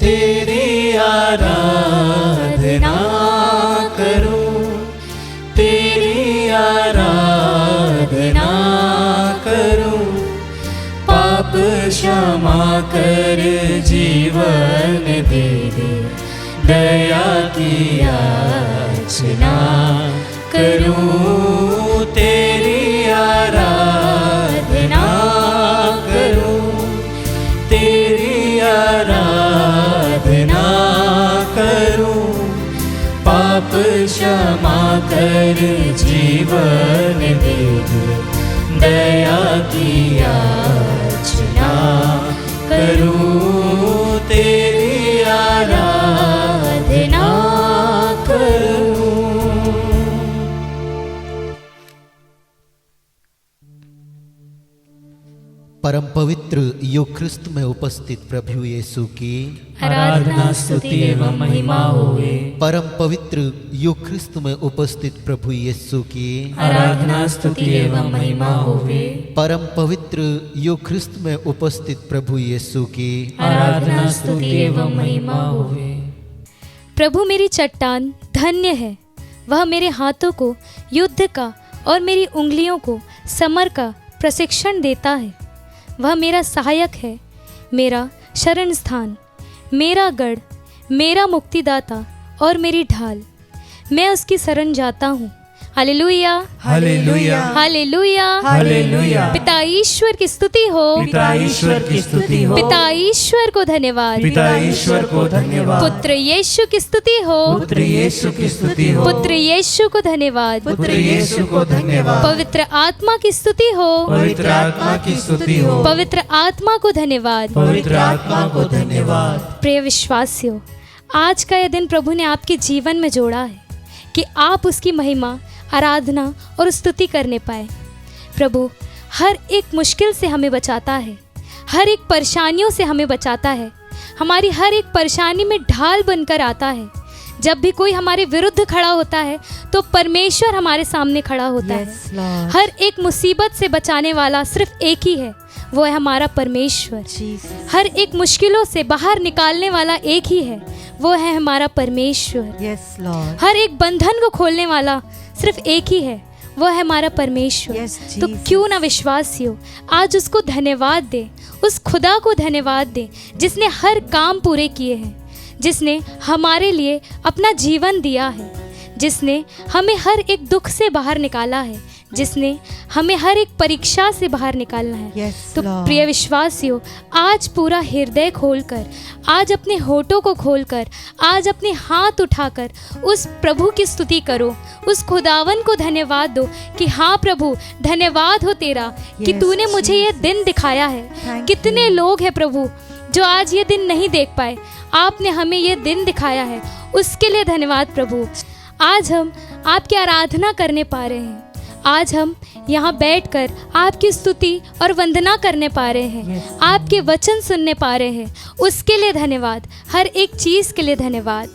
तेरी आराधना करूं, तेरी आराधना करूं। पाप क्षमा कर जीवन दे दे, दया की याचना करूं। तेरी आराधना करूं, तेरी आराधना करूं। पाप क्षमा कर जीवन दे दे, दया की याचना करूं। तेरी आराधना करूं। परम पवित्र युग ख्रिस्त में उपस्थित प्रभु यीशु की आराधना स्तुति एवं महिमा होवे। परम पवित्र युग ख्रिस्त में उपस्थित प्रभु यीशु की आराधना स्तुति एवं महिमा होवे। परम पवित्र युग ख्रिस्त में उपस्थित प्रभु यीशु की आराधना स्तुति एवं महिमा होवे। प्रभु मेरी चट्टान धन्य है, वह मेरे हाथों को युद्ध का और मेरी उंगलियों को समर का प्रशिक्षण देता है। वह मेरा सहायक है, मेरा शरण स्थान, मेरा गढ़, मेरा मुक्तिदाता और मेरी ढाल। मैं उसकी शरण जाता हूँ। Hallelujah, hallelujah, hallelujah, hallelujah. पिता ईश्वर की स्तुति हो, पिता ईश्वर की स्तुति हो, पिता ईश्वर को धन्यवाद, पिता ईश्वर को धन्यवाद। पुत्र यीशु की स्तुति हो, पुत्र यीशु की स्तुति हो, पुत्र यीशु को धन्यवाद, पुत्र यीशु को धन्यवाद। पवित्र आत्मा की स्तुति हो, पवित्र आत्मा की स्तुति हो, पवित्र आत्मा को धन्यवाद। पवित्र आत्मा को धन्यवाद। प्रिय विश्वासियों, आज का यह दिन प्रभु ने आपके जीवन में जोड़ा है कि आप उसकी महिमा, आराधना और स्तुति करने पाए। प्रभु हर एक मुश्किल से हमें बचाता है, हर एक परेशानियों से हमें बचाता है, हमारी हर एक परेशानी में ढाल बनकर आता है। जब भी कोई हमारे विरुद्ध खड़ा होता है तो परमेश्वर हमारे सामने खड़ा होता है। हर एक मुसीबत से बचाने वाला सिर्फ एक ही है, वो है हमारा परमेश्वर। हर एक मुश्किलों से बाहर निकालने वाला एक ही है, वो है हमारा परमेश्वर। हर एक बंधन को खोलने वाला सिर्फ एक ही है, वो है हमारा परमेश्वर। तो क्यों ना विश्वासियों आज उसको धन्यवाद दे, उस खुदा को धन्यवाद दे जिसने हर काम पूरे किए हैं, जिसने हमारे लिए अपना जीवन दिया है, जिसने हमें हर एक दुख से बाहर निकाला है, जिसने हमें हर एक परीक्षा से बाहर निकालना है। तो प्रिय विश्वासियों, आज पूरा हृदय खोलकर, आज अपने होठों को खोलकर, आज अपने हाथ उठाकर उस प्रभु की स्तुति करो, उस खुदावन को धन्यवाद दो कि हाँ प्रभु धन्यवाद हो तेरा कि तूने मुझे ये दिन दिखाया है। कितने लोग हैं प्रभु जो आज ये दिन नहीं देख पाए, आपने हमें ये दिन दिखाया है, उसके लिए धन्यवाद प्रभु। आज हम आपकी आराधना करने पा रहे हैं, आज हम यहाँ बैठकर आपकी स्तुति और वंदना करने पा रहे हैं, आपके वचन सुनने पा रहे हैं, उसके लिए धन्यवाद, हर एक चीज़ के लिए धन्यवाद।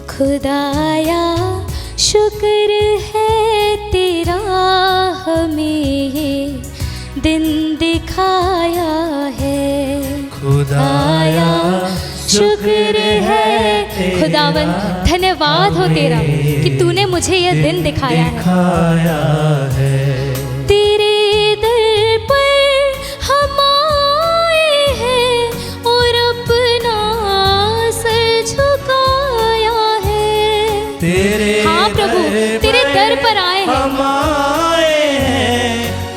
खुदाया शुक्र है तेरा, हमें ये दिन दिखाया है। खुदाया शुक्र है, खुदावन धन्यवाद हो तेरा कि तूने मुझे यह दिन दिखाया है। तेरे दर पर हम आए हैं और अपना सर झुकाया है। हाँ प्रभु, तेरे दर पर आए हैं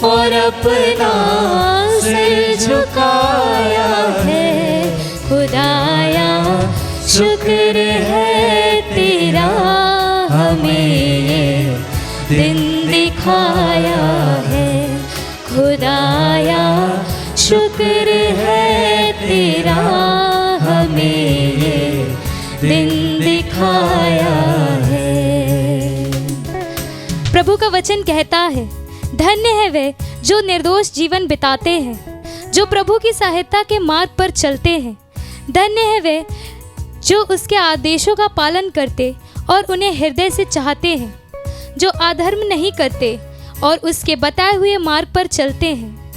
और अपना सर झुकाया है। खुदाया शुक्र है तेरा, हमें ये दिन दिखाया है। खुदाया शुक्र है तेरा, हमें ये दिन दिखाया है। प्रभु का वचन कहता है, धन्य है वे जो निर्दोष जीवन बिताते हैं, जो प्रभु की सहायता के मार्ग पर चलते हैं। धन्य है वे जो उसके आदेशों का पालन करते और उन्हें हृदय से चाहते हैं, जो अधर्म नहीं करते और उसके बताए हुए मार्ग पर चलते हैं।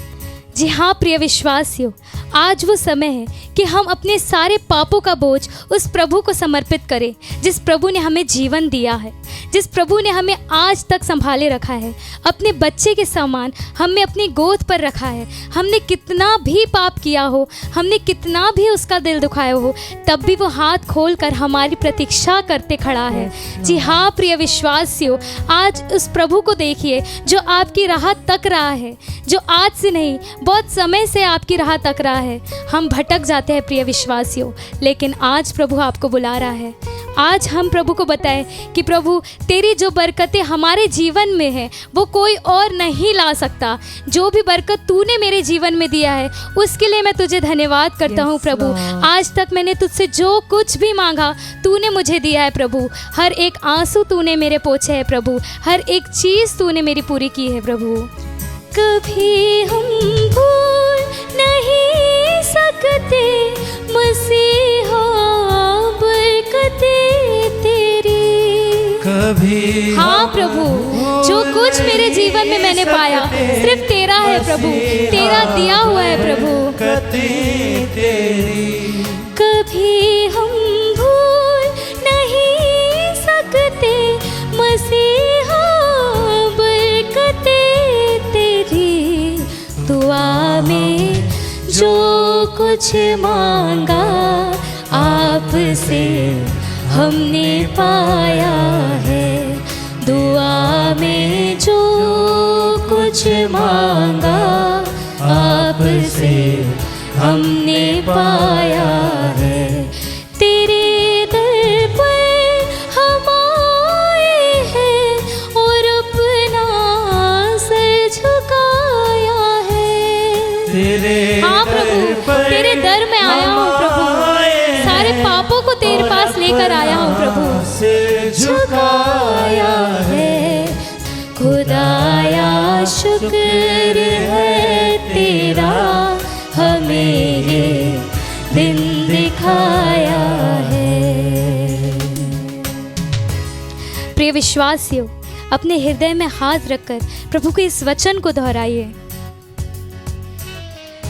जी हाँ प्रिय विश्वासियों, आज वो समय है कि हम अपने सारे पापों का बोझ उस प्रभु को समर्पित करें जिस प्रभु ने हमें जीवन दिया है, जिस प्रभु ने हमें आज तक संभाले रखा है, अपने बच्चे के समान हमें अपनी गोद पर रखा है। हमने कितना भी पाप किया हो, हमने कितना भी उसका दिल दुखाया हो, तब भी वो हाथ खोल कर हमारी प्रतीक्षा करते खड़ा है। जी हाँ प्रिय विश्वासियों, आज उस प्रभु को देखिए जो आपकी राह तक रहा है, जो आज से नहीं बहुत समय से आपकी राह तक रहा है। हम भटक जाते हैं प्रिय विश्वासियों, लेकिन आज प्रभु आपको बुला रहा है। आज हम प्रभु को बताएं कि प्रभु तेरी जो बरकतें हमारे जीवन में है वो कोई और नहीं ला सकता। जो भी बरकत तूने मेरे जीवन में दिया है उसके लिए मैं तुझे धन्यवाद करता हूँ प्रभु। आज तक मैंने तुझसे जो कुछ भी मांगा तूने मुझे दिया है प्रभु। हर एक आंसू तूने मेरे पोंछे है प्रभु, हर एक चीज़ तूने मेरी पूरी की है प्रभु। कभी हम भूल नहीं सकते मसीहा बरकतें तेरी। कभी हाँ प्रभु, जो कुछ मेरे जीवन में मैंने पाया सिर्फ तेरा है प्रभु, तेरा दिया हुआ है प्रभु। कभी हम भूल नहीं सकते मसीहा बरकतें तेरी। दुआ में जो कुछ मांगा आपसे हमने पाया है। दुआ में जो कुछ मांगा आपसे हमने पाया है। तेरे दर पर हम आए हैं और अपना सर झुकाया है। हाँ प्रभु, तेरे दर में आया हूँ प्रभु, सारे पापों को तेरे पास लेकर आया हूँ प्रभु। झुकाया है खुदाया, शुक्र है तेरा, हमें ये दिन दिखाया है। प्रिय विश्वासियों, अपने हृदय में हाथ रखकर प्रभु के इस वचन को दोहराइए।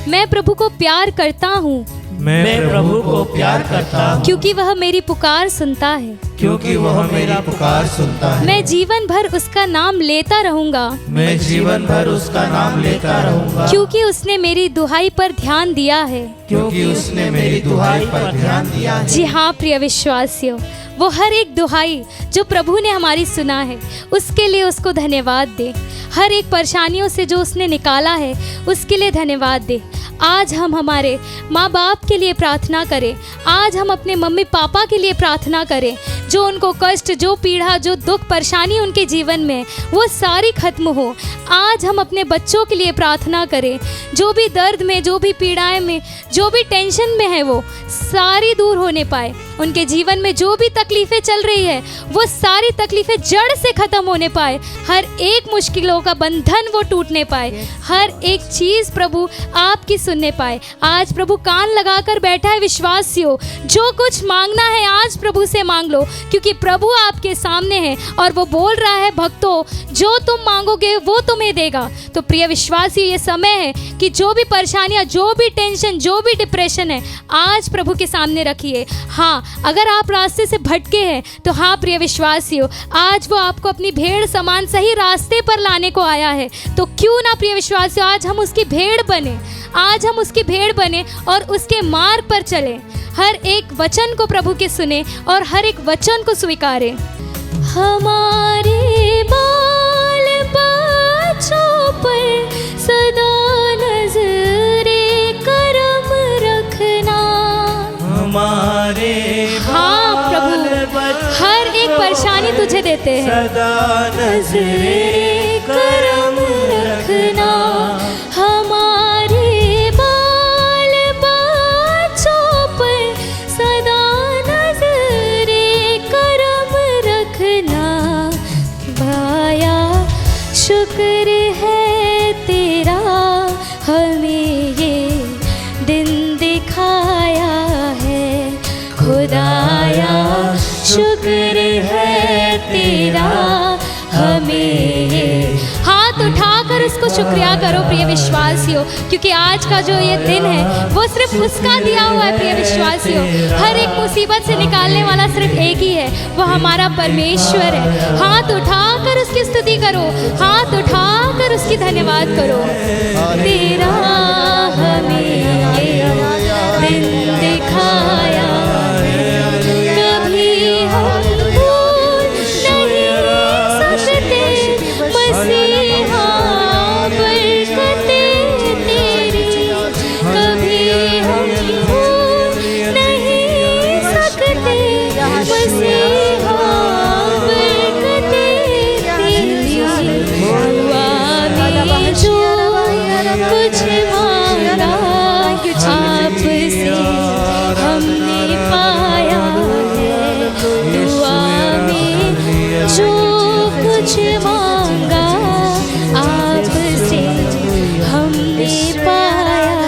मैं प्रभु को प्यार करता हूँ, मैं प्रभु को प्यार करता हूँ, क्योंकि वह मेरी पुकार सुनता है। क्योंकि वह मेरी पुकार सुनता है। मैं जीवन भर उसका नाम लेता रहूंगा, मैं जीवन भर उसका नाम लेता रहूंगा, क्योंकि उसने मेरी दुहाई पर ध्यान दिया है। क्योंकि उसने मेरी दुहाई पर ध्यान दिया है। जी हाँ प्रिय विश्वासियों, वो हर एक दुहाई जो प्रभु ने हमारी सुना है उसके लिए उसको धन्यवाद दे। हर एक परेशानियों से जो उसने निकाला है उसके लिए धन्यवाद दे। आज हम हमारे माँ बाप के लिए प्रार्थना करें, आज हम अपने मम्मी पापा के लिए प्रार्थना करें। जो उनको कष्ट, जो पीड़ा, जो दुख परेशानी उनके जीवन में वो सारी खत्म हो। आज हम अपने बच्चों के लिए प्रार्थना करें, जो भी दर्द में, जो भी पीड़ाएं में, जो भी टेंशन में है वो सारी दूर होने पाए। उनके जीवन में जो भी तकलीफ़ें चल रही है वो सारी तकलीफ़ें जड़ से ख़त्म होने पाए। हर एक मुश्किलों का बंधन वो टूटने पाए, हर एक चीज़ प्रभु आपकी सुनने पाए। आज प्रभु कान लगाकर बैठा है विश्वासियों, जो कुछ मांगना है आज प्रभु से मांग लो, क्योंकि प्रभु आपके सामने है और वो बोल रहा है, भक्तों जो तुम मांगोगे वो तुम्हें देगा। तो प्रिय विश्वासी, ये समय है कि जो भी परेशानियां, जो भी टेंशन, जो भी डिप्रेशन है आज प्रभु के सामने रखिए। हाँ, अगर आप रास्ते से भटके हैं तो हाँ प्रिय विश्वासियों, आज वो आपको अपनी भेड़ समान सही रास्ते पर लाने को आया है। तो क्यों ना प्रिय विश्वासियों आज हम उसकी भेड़ बने, आज हम उसकी भेड़ बने और उसके मार्ग पर चले। हर एक वचन को प्रभु के सुने और हर एक वचन को स्वीकारें। हमारे बाल बच्चों पर सदा नजरे करम रखना। हमारे हाँ प्रभु, हर एक परेशानी तुझे देते हैं, सदा नजरे करम रखना। हमारे बाल बच्चों पर सदा नजरे करम रखना। भाया शुक्र है तेरा, हमें ये दिन दिखाया है। खुदाया शुक्र है तेरा, हमें हाथ उठाकर उठाकर उसको शुक्रिया करो प्रिय विश्वासियों, क्योंकि आज का जो ये दिन है वो सिर्फ उसका दिया हुआ है प्रिय विश्वासियों। हर एक मुसीबत से निकालने वाला सिर्फ एक ही है, वो हमारा परमेश्वर है। हाथ उठाकर उसकी स्तुति करो, हाथ उठाकर उसकी धन्यवाद करो। तेरा हमें ये दिन दिखाया, कभी हम भूल नहीं सकते मसीहा, बरकतें तेरी कभी हम भूल नहीं सकते मसीहा, बरकतें तेरी। दुआ में जो कुछ मांगा आपसे हमने पाया है, दुआ में जो कुछ मांगा आपसे हमने पाया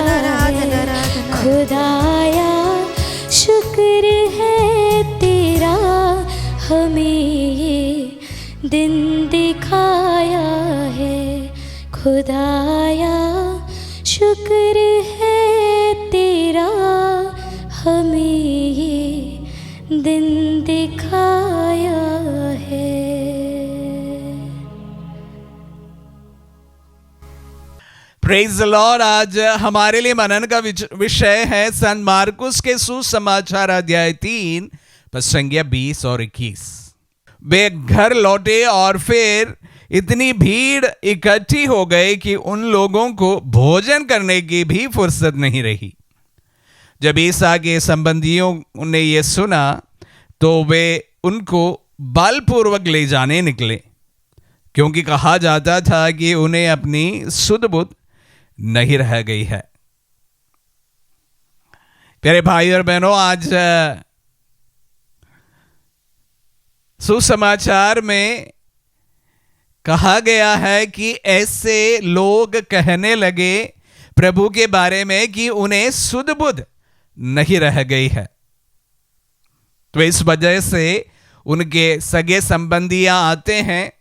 है। खुदाया शुक्र है तेरा, हमें ये दिन दिखाया है। खुदाया शुक्र है तेरा, हमें ये दिन दिखाया है। Praise the Lord. आज हमारे लिए मनन का विषय है संत मार्कुस के सुसमाचार अध्याय 3 संज्ञा 20 और 21। वे घर लौटे और फिर इतनी भीड़ इकट्ठी हो गई कि उन लोगों को भोजन करने की भी फुर्सत नहीं रही। जब ईसा के संबंधियों ने यह सुना तो वे उनको बलपूर्वक ले जाने निकले, क्योंकि कहा जाता था कि उन्हें अपनी सुध बुध नहीं रह गई है। प्यारे भाई और बहनों, आज सुसमाचार में कहा गया है कि ऐसे लोग कहने लगे प्रभु के बारे में कि उन्हें सुध बुध नहीं रह गई है। तो इस वजह से उनके सगे संबंधियां आते हैं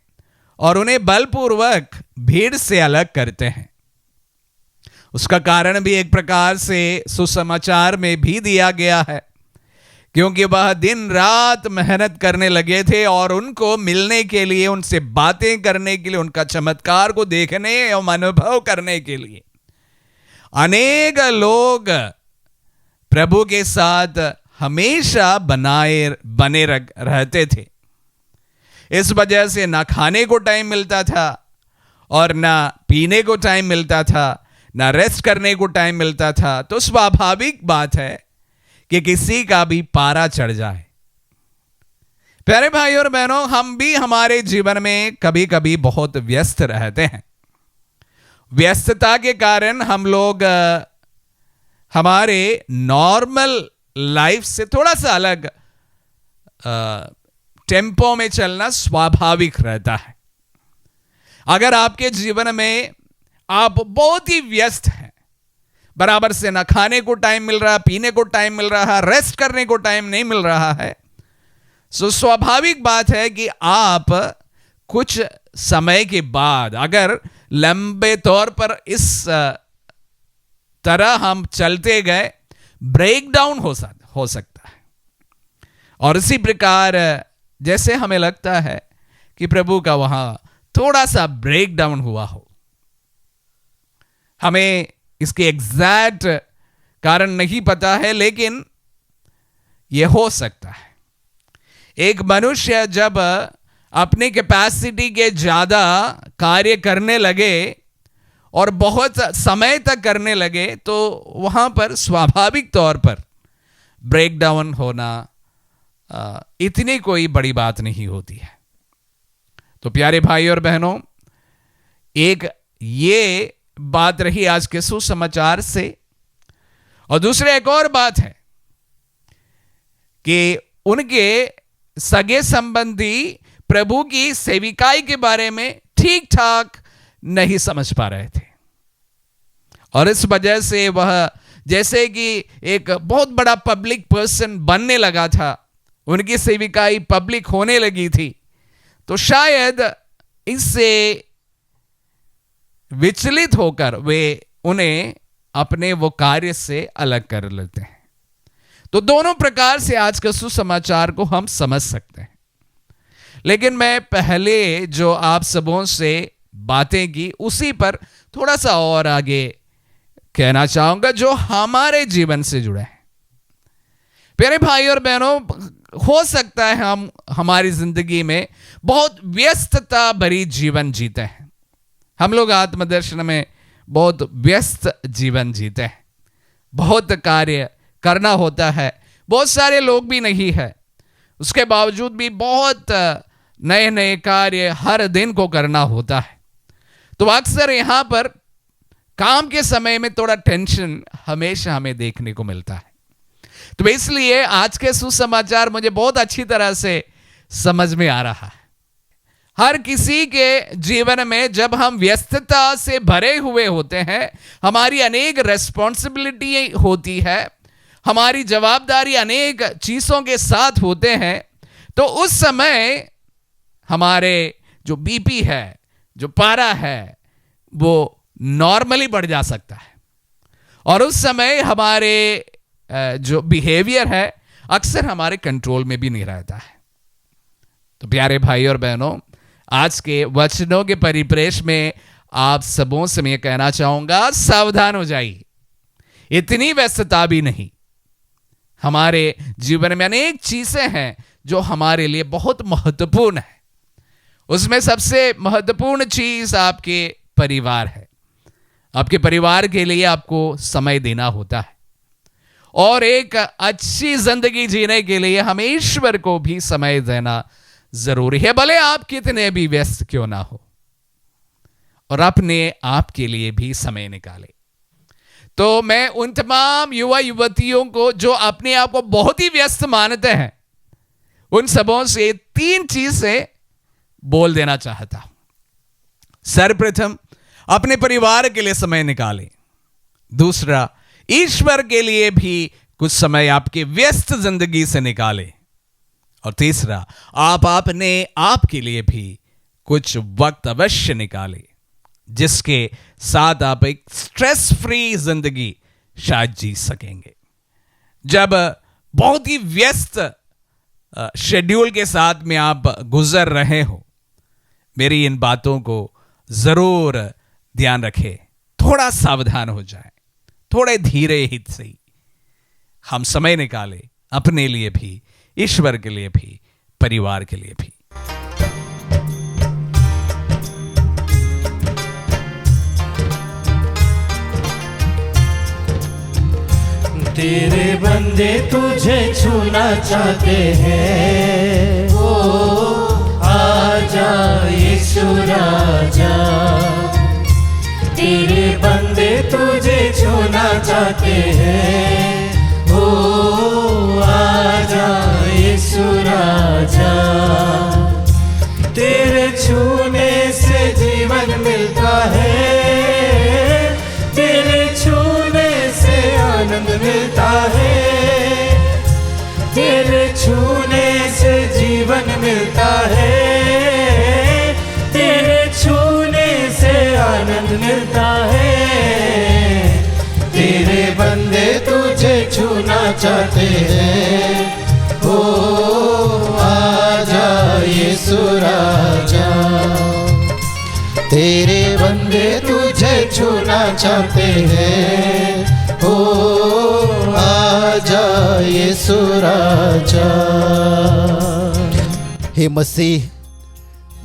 और उन्हें बलपूर्वक भीड़ से अलग करते हैं। उसका कारण भी एक प्रकार से सुसमाचार में भी दिया गया है, क्योंकि वह दिन रात मेहनत करने लगे थे और उनको मिलने के लिए, उनसे बातें करने के लिए, उनका चमत्कार को देखने और अनुभव करने के लिए अनेक लोग प्रभु के साथ हमेशा बने रहते थे। इस वजह से ना खाने को टाइम मिलता था और ना पीने को टाइम मिलता था, ना रेस्ट करने को टाइम मिलता था। तो स्वाभाविक बात है कि किसी का भी पारा चढ़ जाए। प्यारे भाई और बहनों, हम भी हमारे जीवन में कभी कभी बहुत व्यस्त रहते हैं। व्यस्तता के कारण हम लोग हमारे नॉर्मल लाइफ से थोड़ा सा अलग टेम्पो में चलना स्वाभाविक रहता है। अगर आपके जीवन में आप बहुत ही व्यस्त हैं, बराबर से ना खाने को टाइम मिल रहा, पीने को टाइम मिल रहा, रेस्ट करने को टाइम नहीं मिल रहा है, तो स्वाभाविक बात है कि आप कुछ समय के बाद, अगर लंबे तौर पर इस तरह हम चलते गए, ब्रेक डाउन हो सकता है। और इसी प्रकार जैसे हमें लगता है कि प्रभु का वहां थोड़ा सा ब्रेक डाउन हुआ हो। हमें इसके एग्जैक्ट कारण नहीं पता है, लेकिन यह हो सकता है। एक मनुष्य जब अपने कैपेसिटी के ज्यादा कार्य करने लगे और बहुत समय तक करने लगे, तो वहां पर स्वाभाविक तौर पर ब्रेक डाउन होना इतनी कोई बड़ी बात नहीं होती है। तो प्यारे भाई और बहनों, एक ये बात रही आज के सुसमाचार से, और दूसरी एक और बात है कि उनके सगे संबंधी प्रभु की सेविकाई के बारे में ठीक ठाक नहीं समझ पा रहे थे, और इस वजह से वह जैसे कि एक बहुत बड़ा पब्लिक पर्सन बनने लगा था, उनकी सेविकाई पब्लिक होने लगी थी। तो शायद इससे विचलित होकर वे उन्हें अपने वो कार्य से अलग कर लेते हैं। तो दोनों प्रकार से आज के सुसमाचार को हम समझ सकते हैं। लेकिन मैं पहले जो आप सबों से बातें की उसी पर थोड़ा सा और आगे कहना चाहूंगा, जो हमारे जीवन से जुड़ा है। प्यारे भाई और बहनों, हो सकता है हम हमारी जिंदगी में बहुत व्यस्तता भरी जीवन जीते हैं। हम लोग आत्मदर्शन में बहुत व्यस्त जीवन जीते हैं, बहुत कार्य करना होता है, बहुत सारे लोग भी नहीं है, उसके बावजूद भी बहुत नए नए कार्य हर दिन को करना होता है। तो अक्सर यहां पर काम के समय में थोड़ा टेंशन हमेशा हमें देखने को मिलता है। तो इसलिए आज के सुसमाचार मुझे बहुत अच्छी तरह से समझ में आ रहा है। हर किसी के जीवन में जब हम व्यस्तता से भरे हुए होते हैं, हमारी अनेक रेस्पॉन्सिबिलिटी होती है, हमारी जवाबदारी अनेक चीजों के साथ होते हैं, तो उस समय हमारे जो बीपी है, जो पारा है, वो नॉर्मली बढ़ जा सकता है। और उस समय हमारे जो बिहेवियर है अक्सर हमारे कंट्रोल में भी नहीं रहता है। तो प्यारे भाई और बहनों, आज के वचनों के परिप्रेक्ष्य में आप सबों से मैं कहना चाहूंगा, सावधान हो जाइए। इतनी व्यस्तता भी नहीं। हमारे जीवन में अनेक चीजें हैं जो हमारे लिए बहुत महत्वपूर्ण है। उसमें सबसे महत्वपूर्ण चीज आपके परिवार है। आपके परिवार के लिए आपको समय देना होता है, और एक अच्छी जिंदगी जीने के लिए हमें ईश्वर को भी समय देना जरूरी है, भले आप कितने भी व्यस्त क्यों ना हो, और अपने आप के लिए भी समय निकाले। तो मैं उन तमाम युवा युवतियों को जो अपने आप को बहुत ही व्यस्त मानते हैं, उन सबों से 3 चीजें बोल देना चाहता हूं। सर्वप्रथम, अपने परिवार के लिए समय निकालें। दूसरा, ईश्वर के लिए भी कुछ समय आपकी व्यस्त जिंदगी से निकालें। और तीसरा, आप अपने आप के लिए भी कुछ वक्त अवश्य निकालें, जिसके साथ आप एक स्ट्रेस फ्री जिंदगी शायद जी सकेंगे। जब बहुत ही व्यस्त शेड्यूल के साथ में आप गुजर रहे हो, मेरी इन बातों को जरूर ध्यान रखें। थोड़ा सावधान हो जाए, थोड़े धीरे हित से हम समय निकालें अपने लिए भी, ईश्वर के लिए भी, परिवार के लिए भी। तेरे बंदे तुझे छूना चाहते हैं, ओ आजा यीशु राजा। तेरे बंदे तुझे छूना चाहते हैं, ओ आजा यीशु राजा। तेरे छूने से जीवन मिलता है, तेरे छूने से आनंद मिलता है, तेरे छूने से जीवन मिलता है, तेरे छूने से आनंद मिलता है। तेरे बंदे तुझे छूना चाहते हैं, ओ आजा यीशु राजा। तेरे बंदे तुझे छूना चाहते हैं, ओ आजा यीशु राजा। हे मसीह,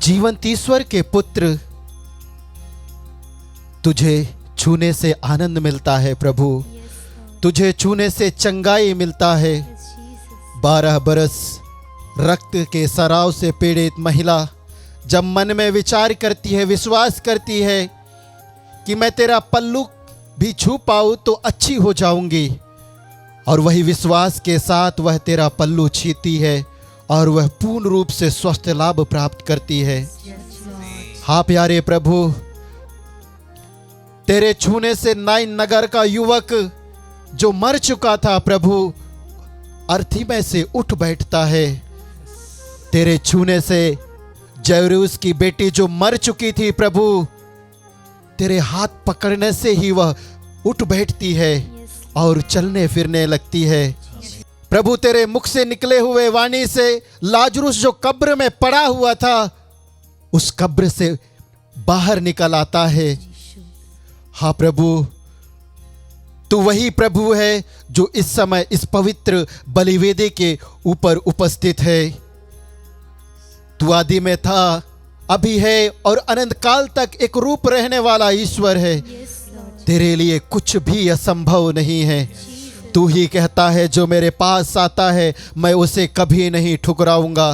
जीवंत ईश्वर के पुत्र, तुझे छूने से आनंद मिलता है प्रभु, तुझे छूने से चंगाई मिलता है। 12 बरस रक्त के सराव से पीड़ित महिला जब मन में विचार करती है, विश्वास करती है कि मैं तेरा पल्लू भी छू पाऊं तो अच्छी हो जाऊंगी, और वही विश्वास के साथ वह तेरा पल्लू छीती है और वह पूर्ण रूप से स्वस्थ लाभ प्राप्त करती है। हाँ प्यारे प्रभु, तेरे छूने से नाइन नगर का युवक जो मर चुका था प्रभु, अर्थी में से उठ बैठता है। तेरे छूने से जैरूस की बेटी जो मर चुकी थी प्रभु, तेरे हाथ पकड़ने से ही वह उठ बैठती है और चलने फिरने लगती है। प्रभु तेरे मुख से निकले हुए वाणी से लाजरुस जो कब्र में पड़ा हुआ था उस कब्र से बाहर निकल आता है। हाँ प्रभु, तू वही प्रभु है जो इस समय इस पवित्र बलिवेदी के ऊपर उपस्थित है। तू आदि में था, अभी है और अनंत काल तक एक रूप रहने वाला ईश्वर है। तेरे लिए कुछ भी असंभव नहीं है। तू ही कहता है जो मेरे पास आता है मैं उसे कभी नहीं ठुकराऊंगा।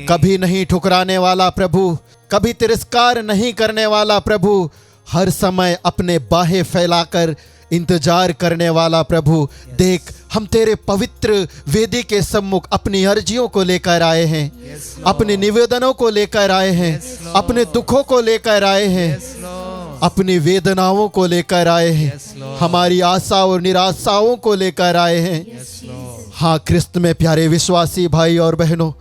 कभी नहीं ठुकराने वाला प्रभु, कभी तिरस्कार नहीं करने वाला प्रभु, हर समय अपने बाहें फैलाकर इंतजार करने वाला प्रभु। देख, हम तेरे पवित्र वेदी के सम्मुख अपनी अर्जियों को लेकर आए हैं, अपने निवेदनों को लेकर आए हैं, अपने दुखों को लेकर आए हैं, अपनी वेदनाओं को लेकर आए हैं, हमारी आशा और निराशाओं को लेकर आए हैं। हाँ क्रिस्त में प्यारे विश्वासी भाई और बहनों,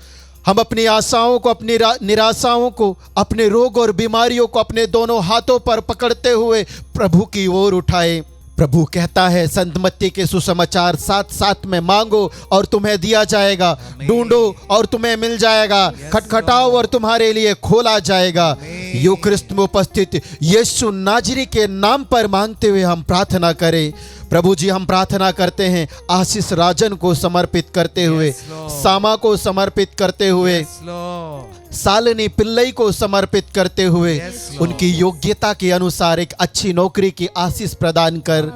हम अपनी आशाओं को, अपनी निराशाओं को, अपने रोग और बीमारियों को अपने दोनों हाथों पर पकड़ते हुए प्रभु की ओर उठाए। प्रभु कहता है संत मत्ती के सुसमाचार 7:7 में, मांगो और तुम्हें दिया जाएगा, ढूंढो और तुम्हें मिल जाएगा, खटखटाओ और तुम्हारे लिए खोला जाएगा। यो क्रिस्त में उपस्थित यीशु नाजरी के नाम पर मांगते हुए हम प्रार्थना करें। प्रभु जी, हम प्रार्थना करते हैं आशीष राजन को समर्पित करते हुए, सामा को समर्पित करते हुए, सालनी पिल्लई को समर्पित करते हुए, उनकी योग्यता के अनुसार एक अच्छी नौकरी की आशीष प्रदान कर।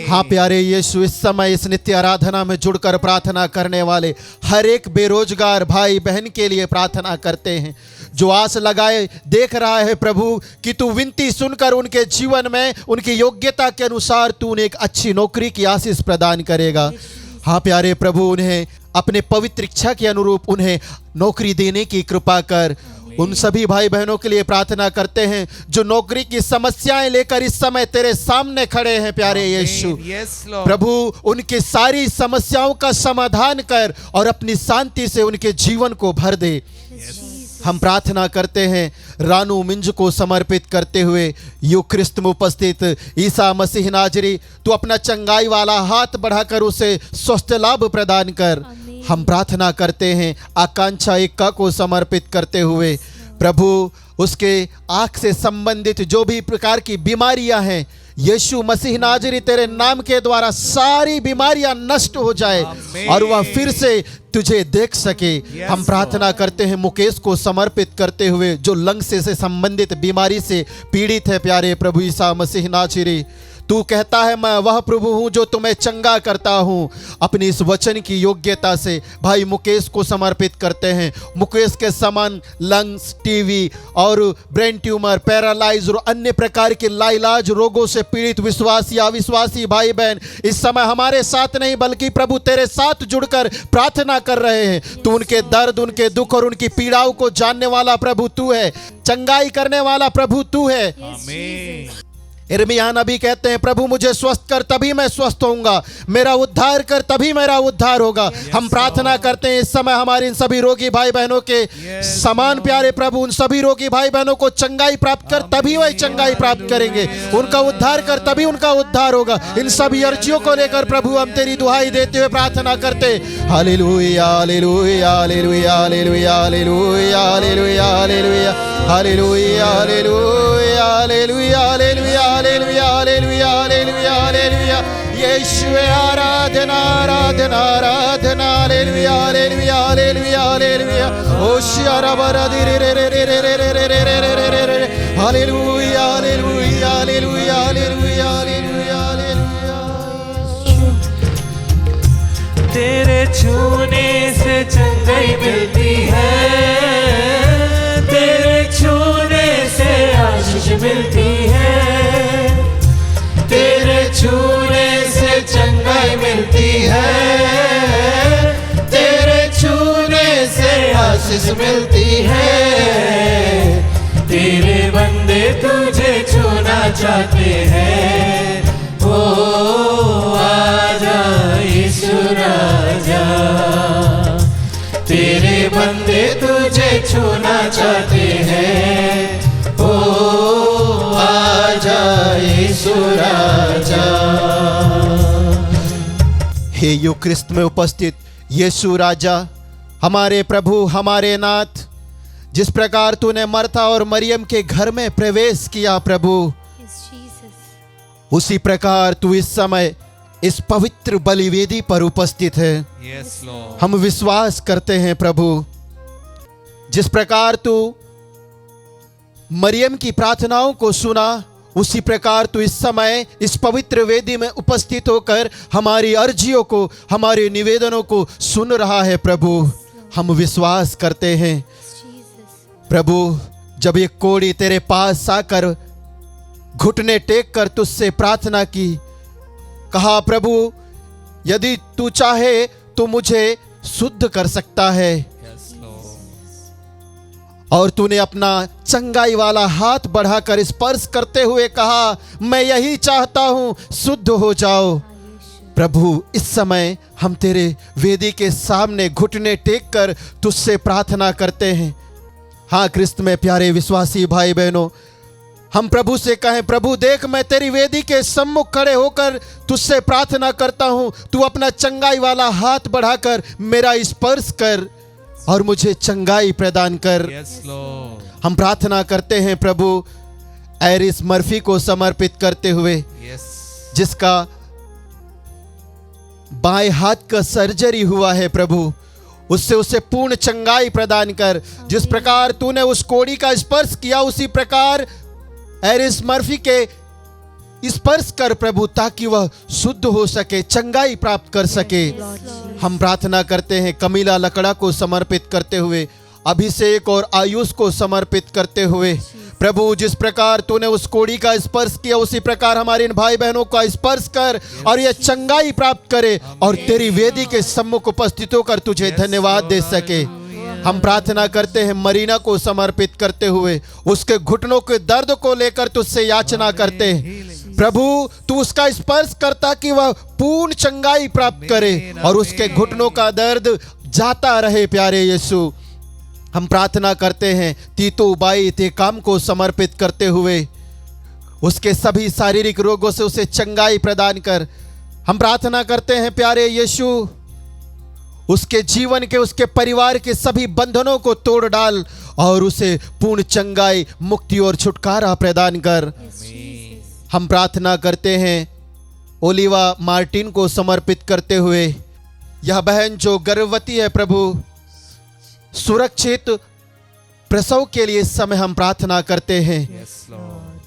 हाँ प्यारे यीशु, इस समय इस नित्य आराधना में जुड़कर प्रार्थना करने वाले हर एक बेरोजगार भाई बहन के लिए प्रार्थना करते हैं, जो आस लगाए देख रहा है प्रभु कि तू विनती सुनकर उनके जीवन में उनकी योग्यता के अनुसार तू उन्हें एक अच्छी नौकरी की आशीष प्रदान करेगा। हाँ प्यारे प्रभु, उन्हें अपने पवित्र इच्छा के अनुरूप उन्हें नौकरी देने की कृपा कर। उन सभी भाई बहनों के लिए प्रार्थना करते हैं जो नौकरी की समस्याएं लेकर इस समय तेरे सामने खड़े हैं। प्यारे यीशु प्रभु, उनकी सारी समस्याओं का समाधान कर और अपनी शांति से उनके जीवन को भर दे। हम प्रार्थना करते हैं रानू मिंज को समर्पित करते हुए, यू क्रिस्त में उपस्थित ईसा मसीह नाजरी, तू अपना चंगाई वाला हाथ बढ़ाकर उसे स्वस्थ लाभ प्रदान कर। हम प्रार्थना करते हैं आकांक्षा एक्का को समर्पित करते हुए, प्रभु उसके आँख से संबंधित जो भी प्रकार की बीमारियां हैं, यीशु मसीह नाजरी तेरे नाम के द्वारा सारी बीमारियां नष्ट हो जाए और वह फिर से तुझे देख सके। हम प्रार्थना करते हैं मुकेश को समर्पित करते हुए, जो लंग्स से संबंधित बीमारी से पीड़ित है। प्यारे प्रभु ईसा मसीह नाजरी, तू कहता है मैं वह प्रभु हूँ जो तुम्हें चंगा करता हूँ। अपनी इस वचन की योग्यता से भाई मुकेश को समर्पित करते हैं। मुकेश के समान लंग्स, टीवी और ब्रेन ट्यूमर, पैरालाइज और अन्य प्रकार के लाइलाज रोगों से पीड़ित विश्वासी अविश्वासी भाई बहन इस समय हमारे साथ नहीं बल्कि प्रभु तेरे साथ जुड़कर प्रार्थना कर रहे हैं। तू उनके दर्द, उनके दुख और उनकी पीड़ाओं को जानने वाला प्रभु तू है, चंगाई करने वाला प्रभु तू है। आमीन। यिर्मयाह नबी कहते हैं प्रभु मुझे स्वस्थ कर तभी मैं स्वस्थ होऊंगा, मेरा उद्धार कर तभी मेरा उद्धार होगा। हम प्रार्थना करते हैं इस समय हमारे इन सभी रोगी भाई बहनों के समान प्यारे प्रभु, उन सभी रोगी भाई बहनों को चंगाई प्राप्त कर तभी वह चंगाई प्राप्त करेंगे, उनका उद्धार कर तभी उनका उद्धार होगा। इन सभी अर्जियों को लेकर प्रभु हम तेरी दुहाई देते हुए प्रार्थना करते, hallelujah hallelujah hallelujah hallelujah hallelujah hallelujah hallelujah hallelujah hallelujah hallelujah hallelujah hallelujah hallelujah hallelujah hallelujah Yeshu आराधना आराधना आराधना हालेलुया हालेलुया हालेलुया हालेलुया ओशियारा बरादी रे रे रे रे रे रे रे रे रे रे रे रे रे hallelujah hallelujah hallelujah hallelujah hallelujah hallelujah. तेरे छूने से चंगाई मिलती है, तेरे छूने से आशीष मिलती है, तेरे छूने से चंगाई मिलती है, तेरे छूने से आशीष मिलती है। तेरे बंदे तुझे छूना चाहते हैं, ओ आजा यीशु राजा। तेरे बंदे तुझे छूना चाहते हैं, ओ आजा यीशु राजा। हे यूक्रिस्त में उपस्थित यीशु राजा, हमारे प्रभु, हमारे नाथ, जिस प्रकार तूने मरथा और मरियम के घर में प्रवेश किया प्रभु, उसी प्रकार तू इस समय इस पवित्र बलिवेदी पर उपस्थित है। Yes Lord. हम विश्वास करते हैं प्रभु, जिस प्रकार तू मरियम की प्रार्थनाओं को सुना, उसी प्रकार तू इस समय इस पवित्र वेदी में उपस्थित होकर हमारी अर्जियों को, हमारे निवेदनों को सुन रहा है प्रभु। हम विश्वास करते हैं प्रभु, जब एक कोढ़ी तेरे पास आकर घुटने टेक कर तुझसे प्रार्थना की, कहा प्रभु यदि तू चाहे तो मुझे शुद्ध कर सकता है, और तूने अपना चंगाई वाला हाथ बढ़ाकर स्पर्श करते हुए कहा, मैं यही चाहता हूं, शुद्ध हो जाओ। प्रभु इस समय हम तेरे वेदी के सामने घुटने टेक कर तुझसे प्रार्थना करते हैं। हाँ क्रिस्त में प्यारे विश्वासी भाई बहनों, हम प्रभु से कहें, प्रभु देख मैं तेरी वेदी के सम्मुख खड़े होकर तुझसे प्रार्थना करता हूं, तू अपना चंगाई वाला हाथ बढ़ाकर मेरा स्पर्श कर और मुझे चंगाई प्रदान कर। Yes Lord. हम प्रार्थना करते हैं प्रभु एरिस मर्फी को समर्पित करते हुए, जिसका बाएं हाथ का सर्जरी हुआ है प्रभु, उससे उसे पूर्ण चंगाई प्रदान कर। जिस प्रकार तूने उस कोढ़ी का स्पर्श किया, उसी प्रकार एरिस मर्फी के स्पर्श कर प्रभु, ताकि वह शुद्ध हो सके, चंगाई प्राप्त कर सके। हम प्रार्थना करते हैं कमीला लकड़ा को समर्पित करते हुए, अभिषेक और आयुष को समर्पित करते हुए, प्रभु जिस प्रकार तूने उस कोढ़ी का स्पर्श किया, उसी प्रकार हमारे इन भाई बहनों का स्पर्श कर और यह चंगाई प्राप्त करे और तेरी वेदी के सम्मुख उपस्थित होकर तुझे धन्यवाद दे सके। हम प्रार्थना करते हैं मरीना को समर्पित करते हुए, उसके घुटनों के दर्द को लेकर तुझसे याचना करते हैं प्रभु, तू उसका स्पर्श करता कि वह पूर्ण चंगाई प्राप्त करे और उसके घुटनों का दर्द जाता रहे। प्यारे यीशु, हम प्रार्थना करते हैं तीतो बाई तेकाम को समर्पित करते हुए, उसके सभी शारीरिक रोगों से उसे चंगाई प्रदान कर। हम प्रार्थना करते हैं प्यारे यीशु, उसके जीवन के, उसके परिवार के सभी बंधनों को तोड़ डाल और उसे पूर्ण चंगाई, मुक्ति और छुटकारा प्रदान कर। हम प्रार्थना करते हैं ओलिवा मार्टिन को समर्पित करते हुए, यह बहन जो गर्भवती है प्रभु, सुरक्षित प्रसव के लिए इस समय हम प्रार्थना करते हैं।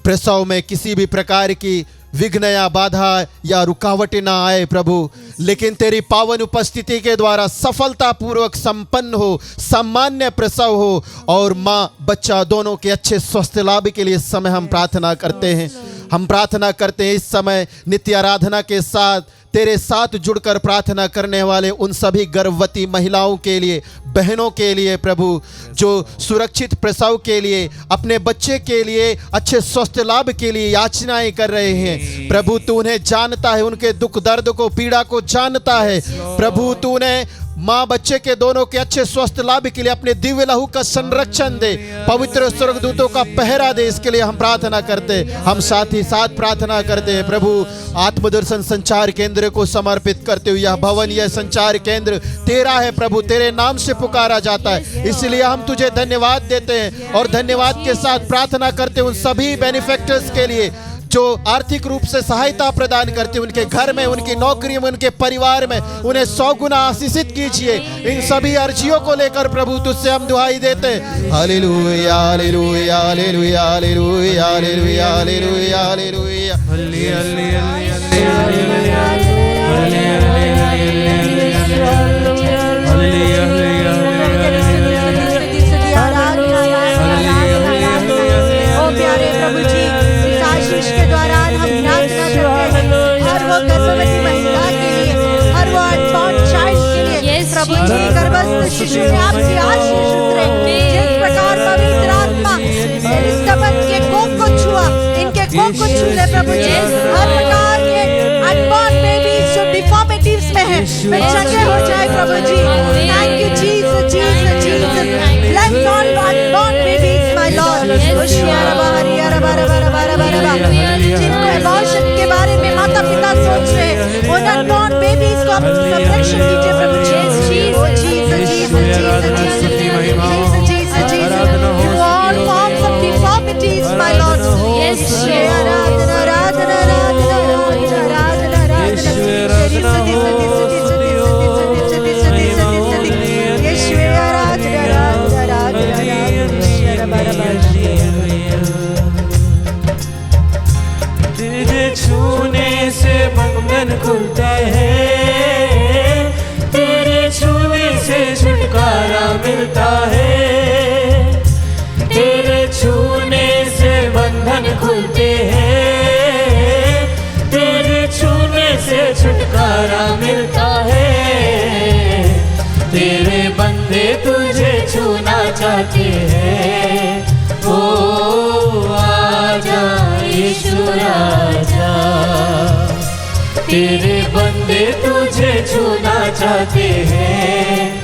प्रसव में किसी भी प्रकार की विघ्न या बाधा या रुकावट ना आए प्रभु, लेकिन तेरी पावन उपस्थिति के द्वारा सफलता पूर्वक संपन्न हो, सामान्य प्रसव हो और माँ बच्चा दोनों के अच्छे स्वास्थ्य लाभ के लिए इस समय हम प्रार्थना करते हैं। हम प्रार्थना करते हैं इस समय नित्य आराधना के साथ तेरे साथ जुड़कर प्रार्थना करने वाले उन सभी गर्भवती महिलाओं के लिए, बहनों के लिए प्रभु, जो सुरक्षित प्रसव के लिए, अपने बच्चे के लिए अच्छे स्वास्थ्य लाभ के लिए याचनाएं कर रहे हैं प्रभु। तू उन्हें जानता है, उनके दुख दर्द को, पीड़ा को जानता है प्रभु। तूने माँ बच्चे के दोनों के अच्छे स्वास्थ्य लाभ के लिए अपने दिव्य लहू का संरक्षण दे, पवित्र स्वर्गदूतों का पहरा दे, इसके लिए हम प्रार्थना करते। हम साथ ही साथ प्रार्थना करते हैं प्रभु, आत्मदर्शन संचार केंद्र को समर्पित करते हुए, यह भवन, यह संचार केंद्र तेरा है प्रभु, तेरे नाम से पुकारा जाता है, इसलिए हम तुझे धन्यवाद देते हैं और धन्यवाद के साथ प्रार्थना करते हैं उन सभी बेनिफिक्टर्स के लिए जो आर्थिक रूप से सहायता प्रदान करते हैं, उनके घर में, उनकी नौकरी में, उनके परिवार में, उन्हें 100 गुना आशीषित कीजिए। इन सभी अर्जियों को लेकर प्रभु तुझसे हम दुआई देते हैं। Hallelujah hallelujah hallelujah hallelujah hallelujah hallelujah hallelujah शिशु में आपकी आशीष उतरे। जिस प्रकार पवित्र आत्मा एलिजाबेथ के कोख को छुआ, इनके कोख को छू ले प्रभु जी। हर प्रकार के अनबॉर्न बेबीज जो डिफॉर्मिटीज में है, वे चंगे हो जाए प्रभु जी। Thank you Jesus, Jesus, Jesus. Bless all unborn babies my lord. जिनको अबॉर्शन उनको आप संरक्षण कीजिए प्रभु जी। O Jesus Jesus Jesus Jesus Jesus Jesus you all forms of deformities my Lord Yes, Lord. आराधना आराधना आराधना आराधना आराधना यीशु आराधना आराधना तेरे छूने से बंधन खुलता है, तेरे छूने से छुटकारा मिलता है, तेरे छूने से बंधन खुलते हैं, तेरे छूने से छुटकारा मिलता है। तेरे बंदे तुझे छूना चाहते हैं, ओ आजा यीशु राजा। तेरे बंदे तुझे छूना चाहते हैं,